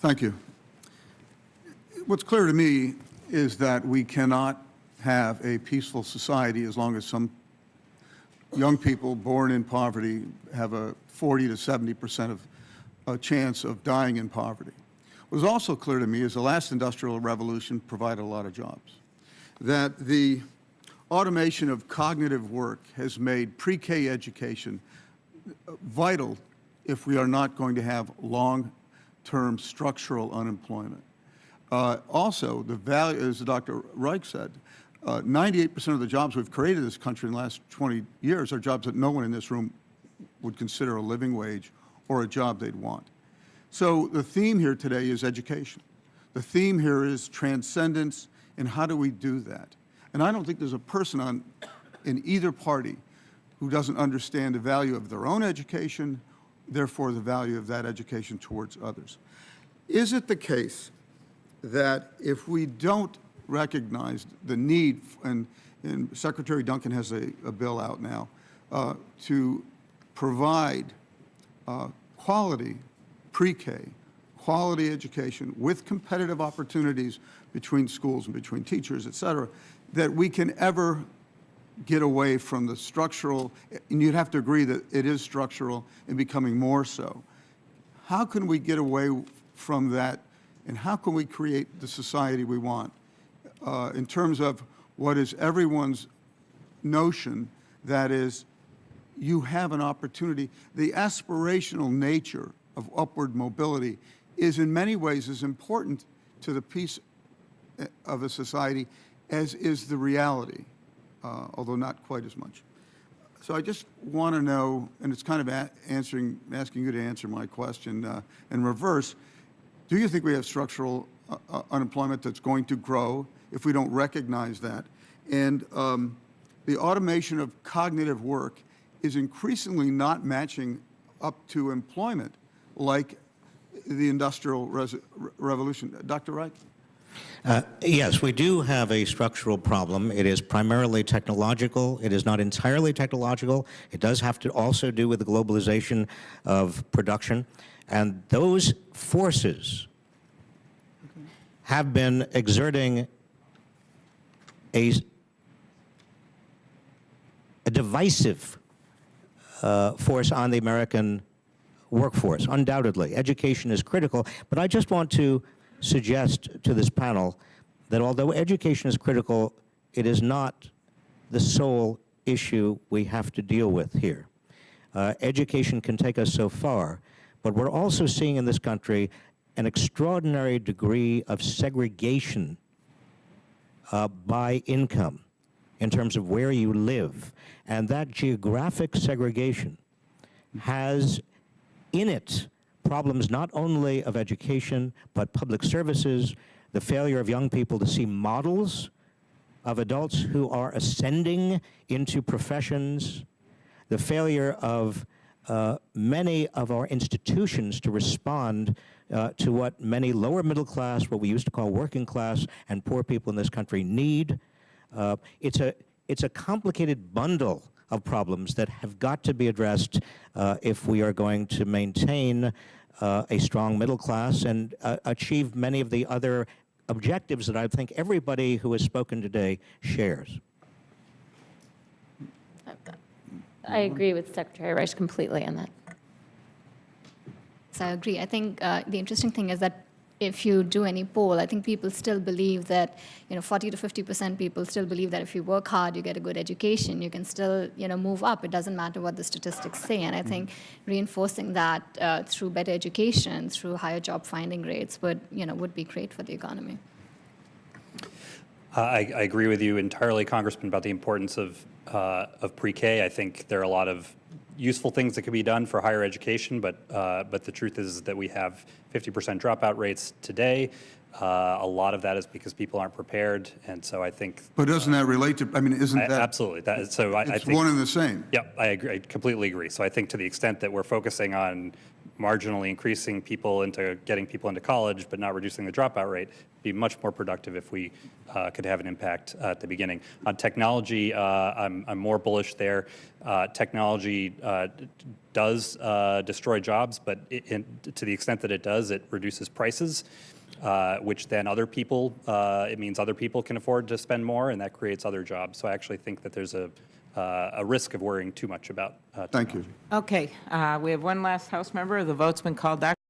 Thank you. What's clear to me is that we cannot have a peaceful society as long as some young people born in poverty have a 40 to 70% of a chance of dying in poverty. What is also clear to me is the last industrial revolution provided a lot of jobs. That the automation of cognitive work has made pre-K education vital if we are not going to have long-term structural unemployment. Also, the value, as Dr. Reich said, 98% of the jobs we've created in this country in the last 20 years are jobs that no one in this room would consider a living wage or a job they'd want. So the theme here today is education. The theme here is transcendence, and how do we do that? And I don't think there's a person in either party who doesn't understand the value of their own education, therefore the value of that education towards others. Is it the case that if we don't recognize the need, and Secretary Duncan has a bill out now, to provide quality pre-K, quality education with competitive opportunities between schools and between teachers, et cetera, that we can ever get away from the structural, and you'd have to agree that it is structural and becoming more so. How can we get away from that, and how can we create the society we want in terms of what is everyone's notion, that is, you have an opportunity. The aspirational nature of upward mobility is in many ways as important to the peace of a society as is the reality, although not quite as much. So I just want to know, and it's kind of asking you to answer my question in reverse, do you think we have structural unemployment that's going to grow if we don't recognize that? And the automation of cognitive work is increasingly not matching up to employment like the Industrial Revolution. Dr. Reich? Yes, we do have a structural problem. It is primarily technological. It is not entirely technological. It does have to also do with the globalization of production. And those forces have been exerting a divisive force on the American workforce, undoubtedly. Education is critical, but I just want to suggest to this panel that although education is critical, it is not the sole issue we have to deal with here. Education can take us so far, but we're also seeing in this country an extraordinary degree of segregation by income in terms of where you live. And that geographic segregation has in it problems not only of education, but public services, the failure of young people to see models of adults who are ascending into professions, the failure of many of our institutions to respond to what many lower middle class, what we used to call working class, and poor people in this country need. It's a complicated bundle of problems that have got to be addressed if we are going to maintain a strong middle class and achieve many of the other objectives that I think everybody who has spoken today shares. I agree with Secretary Rice completely on that. So I agree. I think the interesting thing is that if you do any poll, I think people still believe that, 40 to 50% people still believe that if you work hard, you get a good education, you can still, move up. It doesn't matter what the statistics say. And I think reinforcing that through better education, through higher job finding rates would be great for the economy. I agree with you entirely, Congressman, about the importance of pre-K. I think there are a lot of useful things that could be done for higher education, but the truth is that we have 50% dropout rates today. A lot of that is because people aren't prepared, and so I think. But doesn't that relate to? I mean, isn't that absolutely? I think one and the same. Yeah, I agree. I completely agree. So I think to the extent that we're focusing on marginally increasing getting people into college, but not reducing the dropout rate, be much more productive if we could have an impact at the beginning. On technology, I'm more bullish there. Technology does destroy jobs, but to the extent that it does, it reduces prices, which then it means other people can afford to spend more, and that creates other jobs. So I actually think that there's a risk of worrying too much about technology. Thank you. Okay, we have one last House member. The vote's been called.